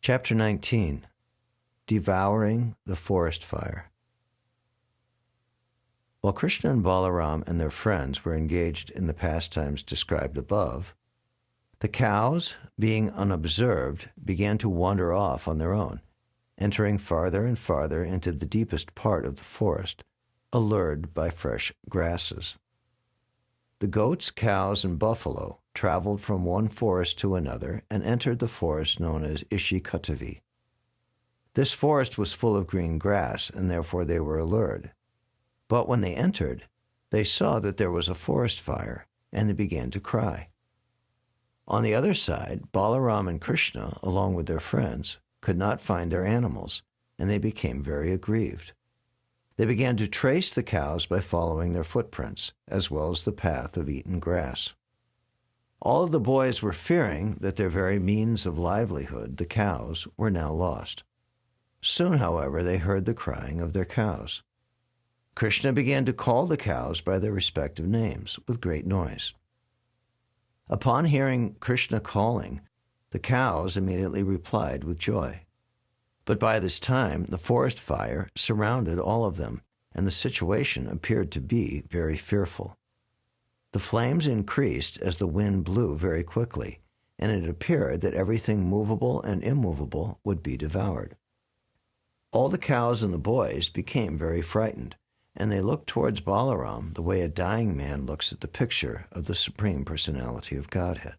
Chapter 19. Devouring the Forest Fire. While Krishna and Balaram and their friends were engaged in the pastimes described above, the cows, being unobserved, began to wander off on their own, entering farther and farther into the deepest part of the forest, allured by fresh grasses. The goats, cows, and buffalo traveled from one forest to another and entered the forest known as Ishikatavi. This forest was full of green grass, and therefore they were allured. But when they entered, they saw that there was a forest fire, and they began to cry. On the other side, Balaram and Krishna, along with their friends, could not find their animals, and they became very aggrieved. They began to trace the cows by following their footprints, as well as the path of eaten grass. All of the boys were fearing that their very means of livelihood, the cows, were now lost. Soon, however, they heard the crying of their cows. Krishna began to call the cows by their respective names with great noise. Upon hearing Krishna calling, the cows immediately replied with joy. But by this time, the forest fire surrounded all of them, and the situation appeared to be very fearful. The flames increased as the wind blew very quickly, and it appeared that everything movable and immovable would be devoured. All the cows and the boys became very frightened, and they looked towards Balaram the way a dying man looks at the picture of the Supreme Personality of Godhead.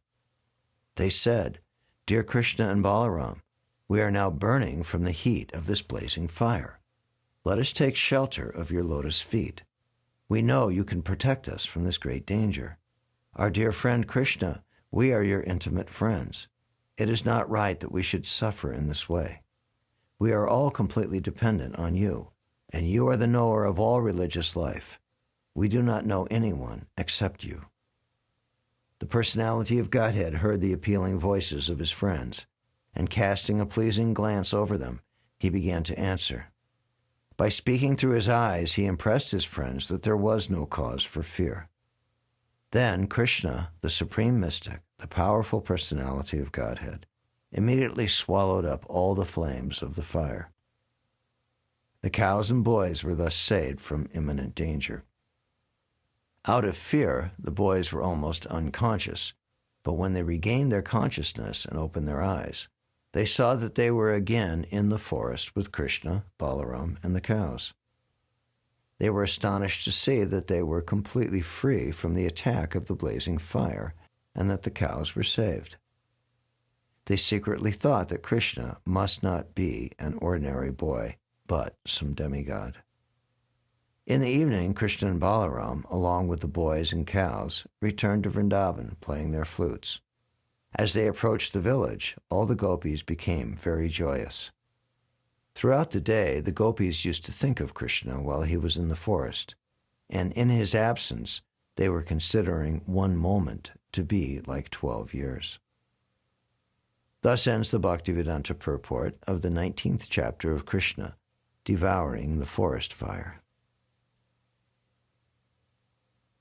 They said, "Dear Krishna and Balaram, we are now burning from the heat of this blazing fire. Let us take shelter of your lotus feet. We know you can protect us from this great danger. Our dear friend Krishna, we are your intimate friends. It is not right that we should suffer in this way. We are all completely dependent on you, and you are the knower of all religious life. We do not know anyone except you." The Personality of Godhead heard the appealing voices of his friends, and casting a pleasing glance over them, he began to answer. By speaking through his eyes, he impressed his friends that there was no cause for fear. Then Krishna, the Supreme Mystic, the powerful Personality of Godhead, immediately swallowed up all the flames of the fire. The cows and boys were thus saved from imminent danger. Out of fear, the boys were almost unconscious, but when they regained their consciousness and opened their eyes, they saw that they were again in the forest with Krishna, Balaram, and the cows. They were astonished to see that they were completely free from the attack of the blazing fire, and that the cows were saved. They secretly thought that Krishna must not be an ordinary boy, but some demigod. In the evening, Krishna and Balaram, along with the boys and cows, returned to Vrindavan, playing their flutes. As they approached the village, all the gopis became very joyous. Throughout the day, the gopis used to think of Krishna while he was in the forest, and in his absence, they were considering one moment to be like 12 years. Thus ends the Bhaktivedanta purport of the 19th chapter of Krishna, Devouring the Forest Fire.